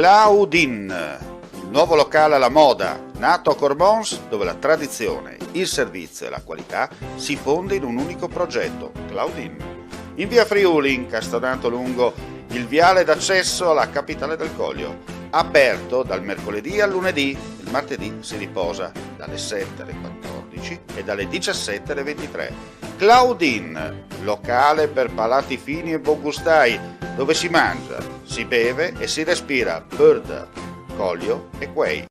Claudin, il nuovo locale alla moda, nato a Corbons, dove la tradizione, il servizio e la qualità si fonde in un unico progetto, Claudin. In via Friuli, incastonato lungo il viale d'accesso alla capitale del Coglio. Aperto dal mercoledì al lunedì, il martedì si riposa dalle 7 alle 14 e dalle 17 alle 23. Claudin, locale per palati fini e buongustai, dove si mangia, si beve e si respira bird, Coglio e quei.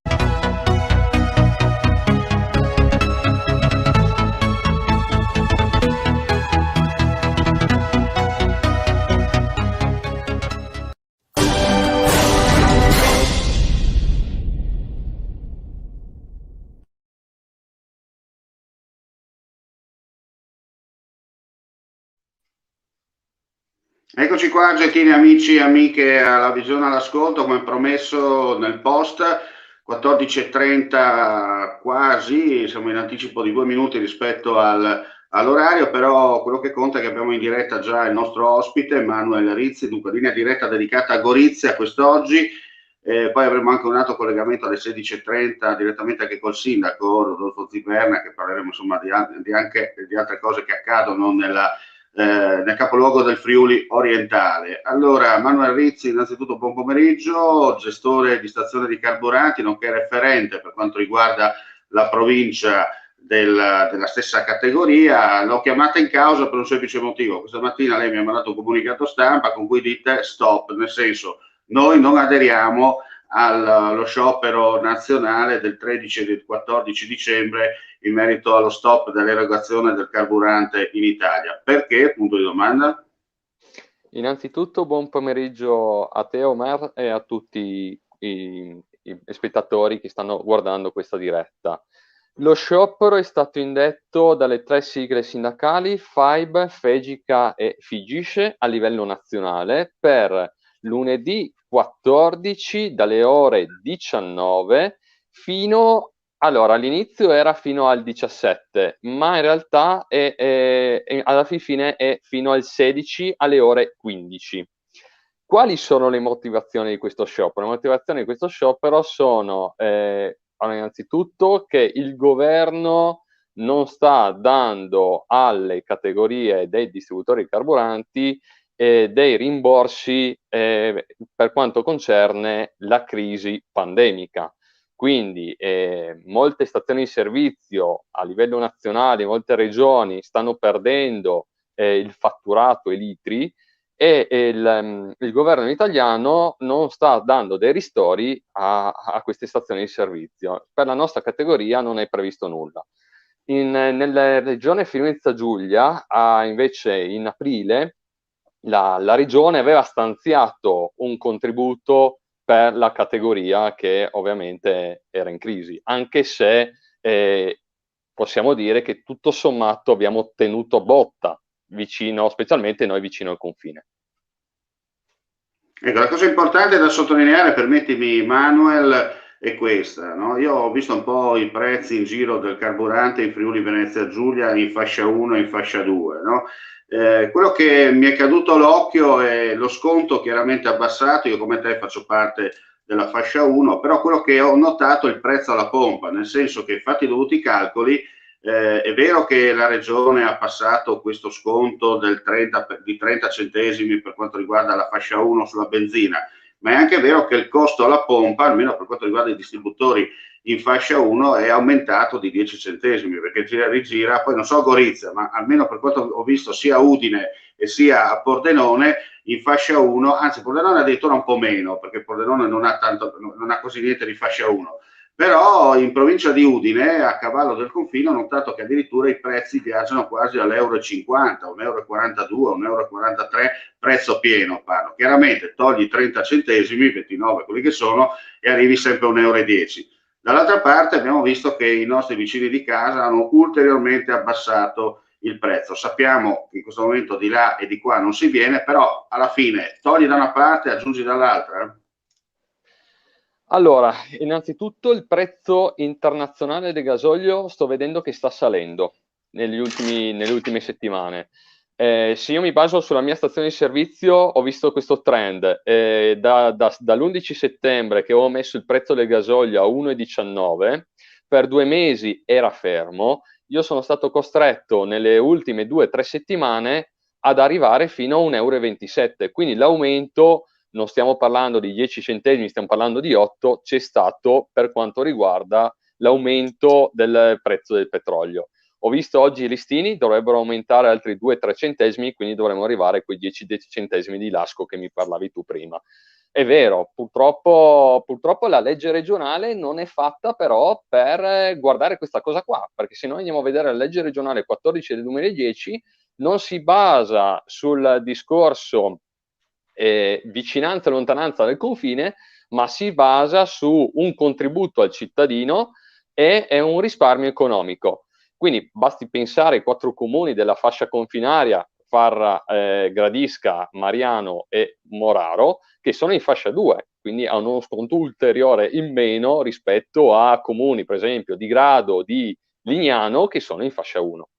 Eccoci qua, gentili amici e amiche alla visione all'ascolto, come promesso nel post, 14:30 quasi, siamo in anticipo di 2 minuti rispetto all'orario, però quello che conta è che abbiamo in diretta già il nostro ospite, Manuel Rizzi, dunque linea diretta dedicata a Gorizia quest'oggi, poi avremo anche un altro collegamento alle 16:30 direttamente anche col sindaco Rodolfo Ziberna, che parleremo insomma anche di altre cose che accadono nel capoluogo del Friuli orientale. Allora, Manuel Rizzi, innanzitutto buon pomeriggio, gestore di stazione di carburanti, nonché referente per quanto riguarda la provincia della stessa categoria. L'ho chiamata in causa per un semplice motivo. Questa mattina lei mi ha mandato un comunicato stampa con cui dite stop, nel senso noi non aderiamo allo sciopero nazionale del 13 e del 14 dicembre in merito allo stop dell'erogazione del carburante in Italia. Perché? Punto di domanda. Innanzitutto buon pomeriggio a te Omer e a tutti i spettatori che stanno guardando questa diretta. Lo sciopero è stato indetto dalle 3 sigle sindacali FAIB, FEGICA e FIGISCE a livello nazionale per lunedì 14 dalle ore 19 fino allora, all'inizio era fino al 17, ma in realtà alla fine è fino al 16 alle ore 15. Quali sono le motivazioni di questo sciopero? Le motivazioni di questo sciopero sono, innanzitutto, che il governo non sta dando alle categorie dei distributori di carburanti dei rimborsi per quanto concerne la crisi pandemica. Quindi molte stazioni di servizio a livello nazionale, molte regioni stanno perdendo il fatturato, i litri, e il governo italiano non sta dando dei ristori a queste stazioni di servizio. Per la nostra categoria non è previsto nulla. Nella regione Friuli-Venezia Giulia, invece in aprile, la regione aveva stanziato un contributo per la categoria che ovviamente era in crisi, anche se possiamo dire che tutto sommato abbiamo tenuto botta vicino, specialmente noi vicino al confine. Ecco, la cosa importante da sottolineare, permettimi Manuel, è questa, no? Io ho visto un po' i prezzi in giro del carburante in Friuli Venezia Giulia in fascia 1 e in fascia 2, no? Quello che mi è caduto all'occhio è lo sconto chiaramente abbassato, io come te faccio parte della fascia 1, però quello che ho notato è il prezzo alla pompa, nel senso che fatti i dovuti calcoli, è vero che la regione ha passato questo sconto di 30 centesimi per quanto riguarda la fascia 1 sulla benzina, ma è anche vero che il costo alla pompa, almeno per quanto riguarda i distributori in fascia 1, è aumentato di 10 centesimi, perché gira e rigira, poi non so a Gorizia, ma almeno per quanto ho visto sia a Udine e sia a Pordenone, in fascia 1, anzi Pordenone addirittura un po' meno, perché Pordenone non ha così niente di fascia 1, però in provincia di Udine, a cavallo del confine, ho notato che addirittura i prezzi viaggiano quasi all'1,50 €, 1,42 €, 1,43 €, prezzo pieno parlo. Chiaramente togli 30 centesimi, 29 quelli che sono, e arrivi sempre a 1,10 €. Dall'altra parte abbiamo visto che i nostri vicini di casa hanno ulteriormente abbassato il prezzo. Sappiamo che in questo momento di là e di qua non si viene, però alla fine togli da una parte e aggiungi dall'altra. Allora, innanzitutto il prezzo internazionale del gasolio sto vedendo che sta salendo nelle ultime settimane. Se io mi baso sulla mia stazione di servizio, ho visto questo trend. Dall'11 settembre che ho messo il prezzo del gasolio a 1,19, per 2 mesi era fermo. Io sono stato costretto nelle ultime 2 o 3 settimane ad arrivare fino a 1,27 euro. Quindi l'aumento, non stiamo parlando di 10 centesimi, stiamo parlando di 8, c'è stato per quanto riguarda l'aumento del prezzo del petrolio. Ho visto oggi i listini, dovrebbero aumentare altri 2-3 centesimi, quindi dovremmo arrivare a quei 10 centesimi di lasco che mi parlavi tu prima. È vero, purtroppo la legge regionale non è fatta però per guardare questa cosa qua, perché se noi andiamo a vedere la legge regionale 14 del 2010, non si basa sul discorso vicinanza e lontananza del confine, ma si basa su un contributo al cittadino e un risparmio economico. Quindi basti pensare ai 4 comuni della fascia confinaria, Farra, Gradisca, Mariano e Moraro, che sono in fascia 2, quindi hanno uno sconto ulteriore in meno rispetto a comuni, per esempio, di Grado, di Lignano, che sono in fascia 1.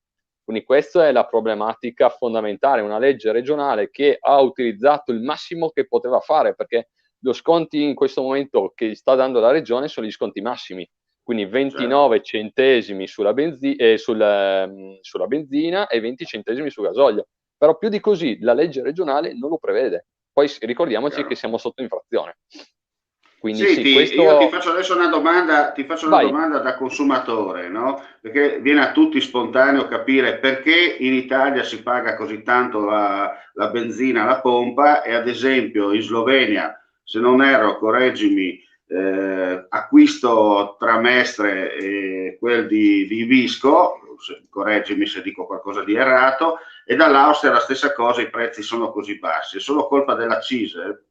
Quindi questa è la problematica fondamentale, una legge regionale che ha utilizzato il massimo che poteva fare, perché lo sconti in questo momento che sta dando la regione sono gli sconti massimi, quindi 29 centesimi sulla benzina e 20 centesimi sul gasolio. Però più di così la legge regionale non lo prevede. Poi ricordiamoci che siamo sotto infrazione. Quindi senti, questo... io ti faccio adesso una domanda, Vai. da consumatore, no? Perché viene a tutti spontaneo capire perché in Italia si paga così tanto la benzina alla pompa e ad esempio in Slovenia, se non erro, correggimi, acquisto tra Mestre e quel di Visco, correggimi se dico qualcosa di errato, e dall'Austria la stessa cosa, i prezzi sono così bassi, è solo colpa della CISE?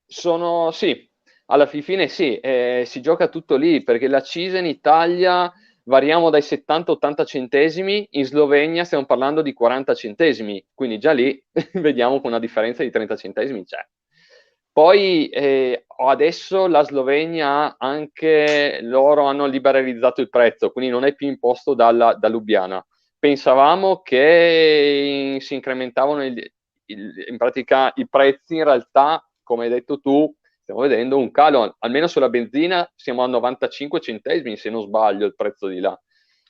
Sì, alla fine sì, si gioca tutto lì, perché l'accisa in Italia variamo dai 70-80 centesimi, in Slovenia stiamo parlando di 40 centesimi, quindi già lì vediamo che una differenza di 30 centesimi c'è. Poi adesso la Slovenia anche loro hanno liberalizzato il prezzo, quindi non è più imposto da Lubiana. Pensavamo che si incrementavano in pratica i prezzi, in realtà, come hai detto tu, stiamo vedendo un calo, almeno sulla benzina siamo a 95 centesimi, se non sbaglio, il prezzo di là.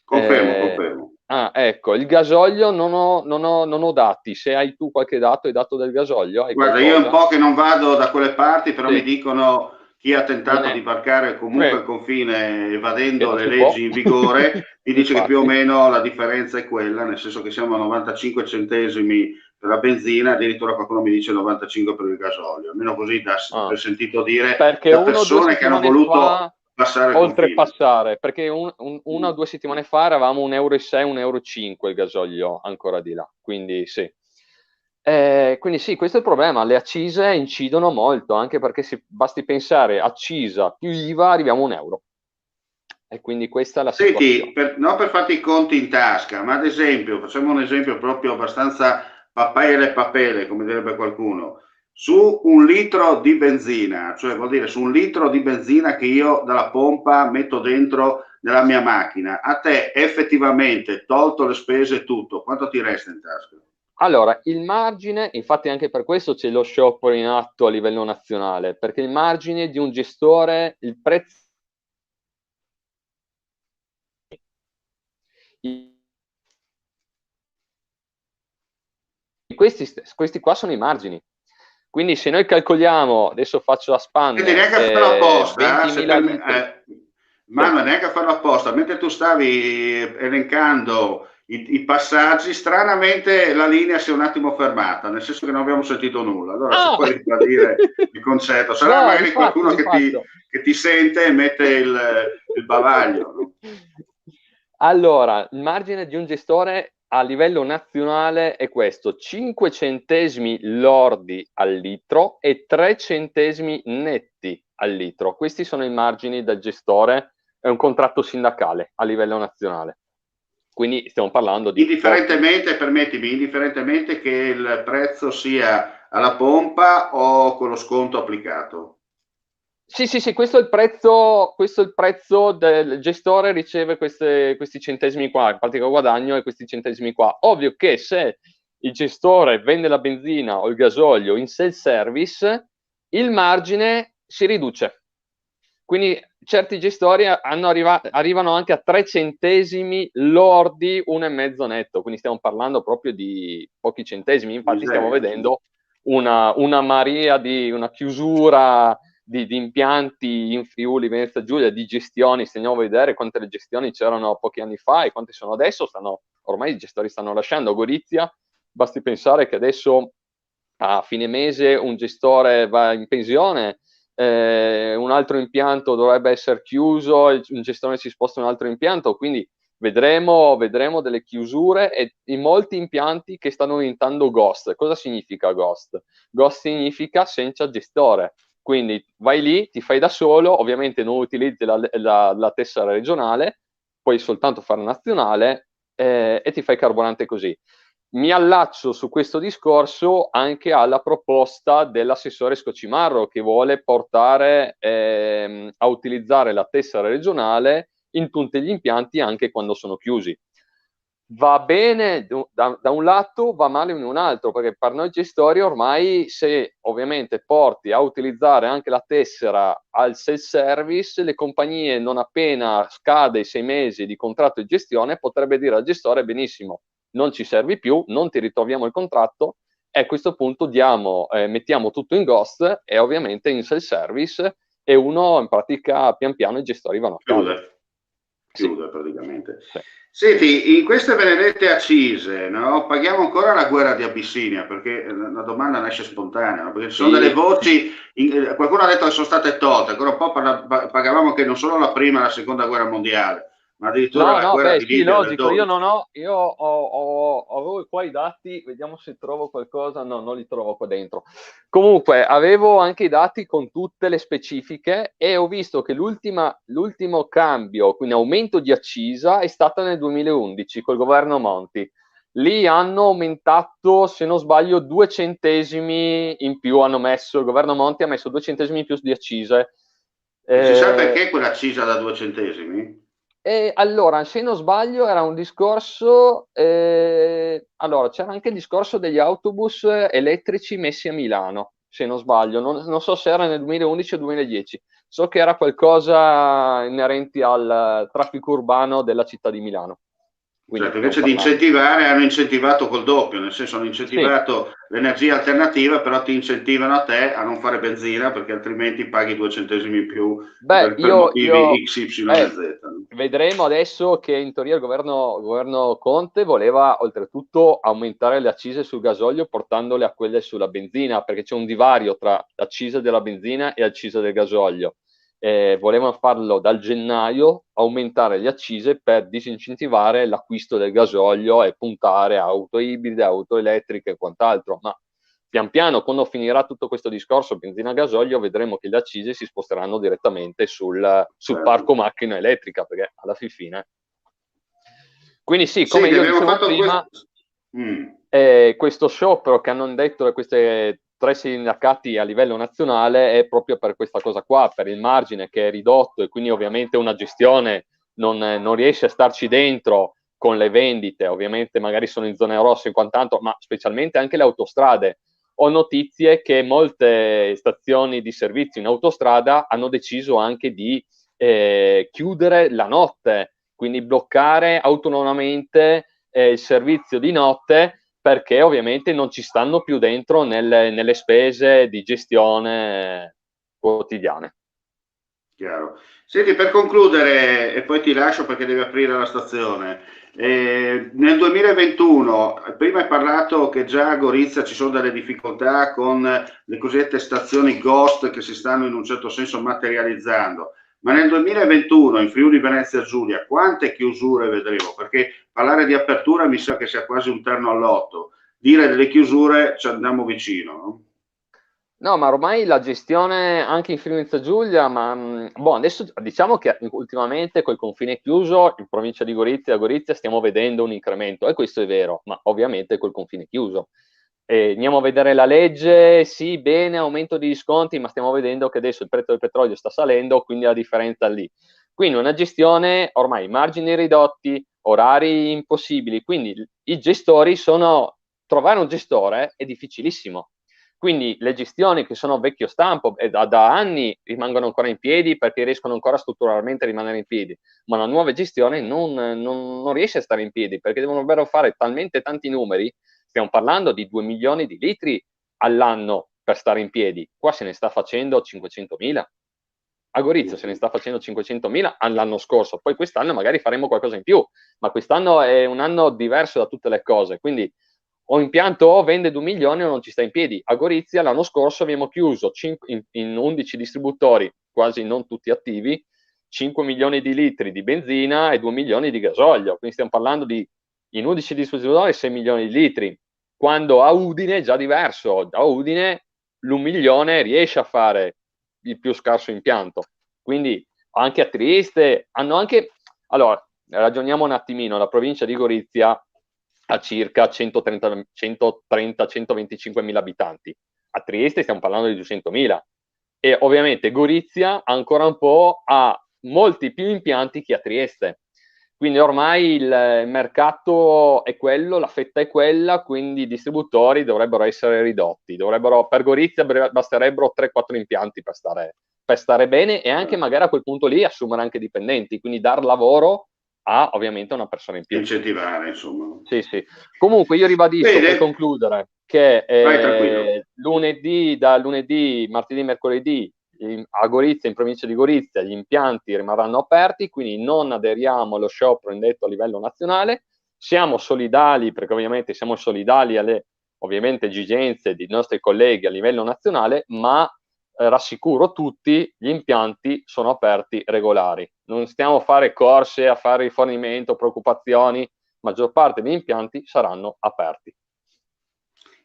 Confermo. Ecco, il gasolio non ho dati. Se hai tu qualche dato, hai dato del gasolio? Hai Guarda, io è un qualcosa? po' che non vado da quelle parti, però mi Sì, dicono chi ha non tentato è. di varcare comunque il confine Che evadendo non le si può. leggi in vigore, mi dice che più o Infatti. meno la differenza è quella, nel senso che siamo a 95 centesimi per la benzina, addirittura qualcuno mi dice 95 per il gasolio, almeno così da Ah. aver sentito dire Perché da 1 o 2 persone che hanno settimane voluto fa, passare il confine. oltrepassare, perché 1 o 2 settimane fa eravamo 1,6 euro, 1,5 euro il gasolio ancora di là, quindi sì. Quindi sì, questo è il problema, le accise incidono molto, anche perché basti pensare accisa più IVA arriviamo a 1 euro. E quindi questa è la Senti, situazione. non per farti i conti in tasca, ma ad esempio, facciamo un esempio proprio abbastanza papele, come direbbe qualcuno, su un litro di benzina, cioè vuol dire su un litro di benzina che io dalla pompa metto dentro nella mia macchina, a te effettivamente, tolto le spese e tutto, quanto ti resta in tasca? Allora, il margine, infatti anche per questo c'è lo sciopero in atto a livello nazionale, perché il margine di un gestore, il prezzo questi qua sono i margini. Quindi se noi calcoliamo, adesso faccio a Senti, spanne, neanche a farlo apposta, se 20.000 per litri. Sì. Manuel, neanche a farlo apposta, mentre tu stavi elencando i passaggi, stranamente la linea si è un attimo fermata, nel senso che non abbiamo sentito nulla. Allora, se Ah! puoi ribadire il concetto, sarà No, magari qualcuno rifatto. che ti sente e mette il bavaglio, no? Allora, il margine di un gestore a livello nazionale è questo: 5 centesimi lordi al litro e 3 centesimi netti al litro. Questi sono i margini del gestore, è un contratto sindacale a livello nazionale. Quindi stiamo parlando di pochi. Indifferentemente, permettimi, indifferentemente che il prezzo sia alla pompa o con lo sconto applicato. Sì, questo è il prezzo del gestore, riceve questi centesimi qua, in pratica guadagno e questi centesimi qua. Ovvio che se il gestore vende la benzina o il gasolio in self-service, il margine si riduce. Quindi certi gestori arrivano anche a 3 centesimi lordi, 1,5 netto, quindi stiamo parlando proprio di pochi centesimi. Infatti stiamo vedendo una marea una chiusura di impianti in Friuli, Venezia Giulia, di gestioni. Se andiamo a vedere quante le gestioni c'erano pochi anni fa e quante sono adesso, ormai i gestori stanno lasciando. Gorizia, basti pensare che adesso a fine mese un gestore va in pensione, un altro impianto dovrebbe essere chiuso, un gestore si sposta in un altro impianto, quindi vedremo delle chiusure e in molti impianti che stanno diventando ghost. Cosa significa ghost? Ghost significa senza gestore, quindi vai lì, ti fai da solo, ovviamente non utilizzi la tessera regionale, puoi soltanto fare nazionale e ti fai carburante così. Mi allaccio su questo discorso anche alla proposta dell'assessore Scocimarro, che vuole portare a utilizzare la tessera regionale in tutti gli impianti anche quando sono chiusi. Va bene da un lato, va male in un altro, perché per noi gestori ormai, se ovviamente porti a utilizzare anche la tessera al self-service, le compagnie, non appena scade i 6 mesi di contratto di gestione, potrebbe dire al gestore: benissimo, non ci servi più, non ti ritroviamo il contratto, e a questo punto mettiamo tutto in ghost e ovviamente in self-service, e uno in pratica pian piano i gestori vanno a casa. Chiude praticamente. Sì. Senti, in queste benedette accise, no, paghiamo ancora la guerra di Abissinia? Perché la domanda nasce spontanea, no? Perché ci sono delle voci, qualcuno ha detto che sono state tolte, ancora un po' pagavamo che non solo la prima e la seconda guerra mondiale, ma addirittura la guerra di Libia del 12. Io avevo qua i dati, vediamo se trovo qualcosa. No, non li trovo qua dentro. Comunque avevo anche i dati con tutte le specifiche e ho visto che l'ultimo cambio, quindi aumento di accisa, è stato nel 2011 col governo Monti. Lì hanno aumentato, se non sbaglio, 2 centesimi in più hanno messo, il governo Monti ha messo 2 centesimi in più di accise. Si sa perché quell'accisa da 2 centesimi? Allora, se non sbaglio, era un discorso. Allora, c'era anche il discorso degli autobus elettrici messi a Milano, se non sbaglio. Non so se era nel 2011 o 2010. So che era qualcosa inerente al traffico urbano della città di Milano. Quindi, certo, invece di incentivare, hanno incentivato col doppio, nel senso hanno incentivato l'energia alternativa, però ti incentivano a te a non fare benzina perché altrimenti paghi 2 centesimi in più per motivi X, Y e Z. Vedremo adesso che in teoria il governo Conte voleva oltretutto aumentare le accise sul gasolio portandole a quelle sulla benzina, perché c'è un divario tra l'accisa della benzina e l'accisa del gasolio. Volevano farlo dal gennaio, aumentare le accise per disincentivare l'acquisto del gasolio e puntare a auto ibride, auto elettriche e quant'altro, ma pian piano, quando finirà tutto questo discorso benzina gasolio, vedremo che le accise si sposteranno direttamente sul parco macchina elettrica, perché alla fine. Quindi sì, come io dicevo prima, questo sciopero che hanno detto queste 3 sindacati a livello nazionale è proprio per questa cosa qua, per il margine che è ridotto, e quindi ovviamente una gestione non riesce a starci dentro con le vendite. Ovviamente magari sono in zone rosse in quant'altro, ma specialmente anche le autostrade. Ho notizie che molte stazioni di servizio in autostrada hanno deciso anche di chiudere la notte, quindi bloccare autonomamente il servizio di notte, perché ovviamente non ci stanno più dentro nelle spese di gestione quotidiane. Chiaro. Senti, per concludere, e poi ti lascio perché devi aprire la stazione, nel 2021, prima hai parlato che già a Gorizia ci sono delle difficoltà con le cosiddette stazioni ghost che si stanno in un certo senso materializzando, ma nel 2021 in Friuli Venezia Giulia quante chiusure vedremo? Perché parlare di apertura mi sa che sia quasi un terno all'otto, dire delle chiusure ci andiamo vicino, no? No, ma ormai la gestione anche in Friuli Venezia Giulia, adesso diciamo che ultimamente col confine chiuso in provincia di Gorizia, a Gorizia stiamo vedendo un incremento, e questo è vero, ma ovviamente col confine chiuso. Andiamo a vedere la legge, sì, bene, aumento di sconti, ma stiamo vedendo che adesso il prezzo del petrolio sta salendo, quindi la differenza lì. Quindi una gestione, ormai margini ridotti, orari impossibili, quindi i gestori sono trovare un gestore è difficilissimo. Quindi le gestioni che sono vecchio stampo e da anni rimangono ancora in piedi perché riescono ancora strutturalmente a rimanere in piedi, ma la nuova gestione non riesce a stare in piedi perché devono fare talmente tanti numeri. Stiamo parlando di 2 milioni di litri all'anno per stare in piedi. Qua se ne sta facendo 500.000. A Gorizia se ne sta facendo 500.000 all'anno scorso. Poi quest'anno magari faremo qualcosa in più, ma quest'anno è un anno diverso da tutte le cose. Quindi o impianto o vende 2 milioni o non ci sta in piedi. A Gorizia l'anno scorso abbiamo chiuso in 11 distributori, quasi non tutti attivi, 5 milioni di litri di benzina e 2 milioni di gasolio. Quindi stiamo parlando di in 11 distributori 6 milioni di litri. Quando a Udine è già diverso. A Udine l'1 milione riesce a fare il più scarso impianto. Quindi anche a Trieste hanno anche... Allora, ragioniamo un attimino. La provincia di Gorizia a circa 130-125 mila abitanti. A Trieste stiamo parlando di 200.000 e ovviamente Gorizia ancora un po' ha molti più impianti che a Trieste. Quindi ormai il mercato è quello, la fetta è quella, quindi i distributori dovrebbero essere ridotti. Per Gorizia basterebbero 3-4 impianti per stare bene e anche magari a quel punto lì assumere anche dipendenti, quindi dar lavoro a ovviamente una persona in più. Incentivare, insomma. Sì. Comunque io ribadisco per concludere che da lunedì, martedì, mercoledì a Gorizia, in provincia di Gorizia, gli impianti rimarranno aperti, quindi non aderiamo allo sciopero indetto a livello nazionale. Siamo solidali perché ovviamente siamo solidali alle ovviamente esigenze dei nostri colleghi a livello nazionale, ma rassicuro tutti, gli impianti sono aperti regolari. Non stiamo a fare corse, a fare rifornimento, preoccupazioni, la maggior parte degli impianti saranno aperti.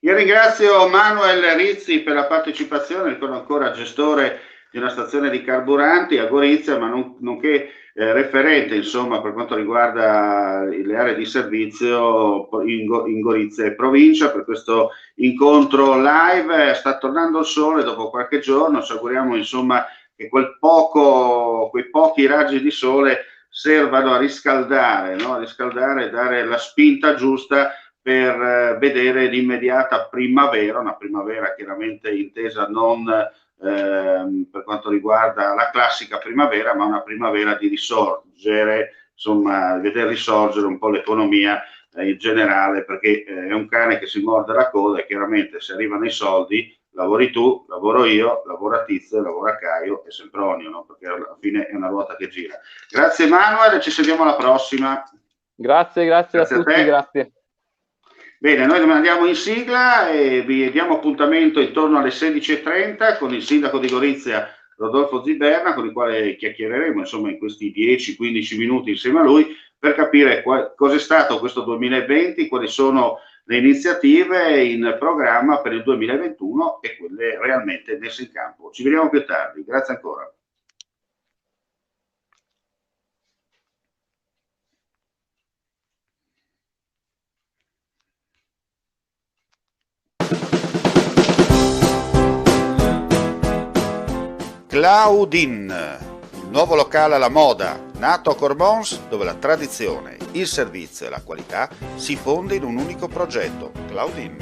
Io ringrazio Manuel Rizzi per la partecipazione, ricordo ancora gestore di una stazione di carburanti a Gorizia, ma nonché referente insomma per quanto riguarda le aree di servizio in Gorizia e provincia. Per questo incontro live sta tornando il sole dopo qualche giorno, ci auguriamo insomma che quei pochi raggi di sole servano a riscaldare, no? A riscaldare e dare la spinta giusta per vedere l'immediata primavera, una primavera chiaramente intesa non per quanto riguarda la classica primavera, ma una primavera di risorgere, insomma, vedere risorgere un po' l'economia in generale, perché è un cane che si morde la coda e chiaramente se arrivano i soldi, lavori tu, lavoro io, lavora Tizio, lavora Caio e Sempronio, no? Perché alla fine è una ruota che gira. Grazie Manuel, ci sentiamo alla prossima. Grazie a tutti, grazie. Bene, noi andiamo in sigla e vi diamo appuntamento intorno alle 16:30 con il sindaco di Gorizia Rodolfo Ziberna, con il quale chiacchiereremo insomma in questi 10-15 minuti insieme a lui per capire cosa è stato questo 2020, quali sono le iniziative in programma per il 2021 e quelle realmente messe in campo. Ci vediamo più tardi, grazie ancora. Claudin, il nuovo locale alla moda, nato a Corbons, dove la tradizione, il servizio e la qualità si fonde in un unico progetto, Claudin.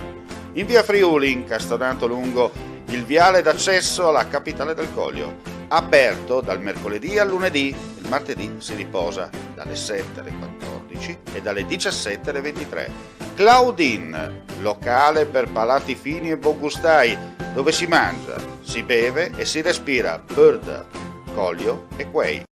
In via Friuli, incastonato lungo il viale d'accesso alla capitale del Coglio, aperto dal mercoledì al lunedì, il martedì si riposa dalle 7 alle 14 e dalle 17 alle 23. Claudin, locale per palati fini e buongustai, dove si mangia, si beve e si respira Bird, Coglio e Quay.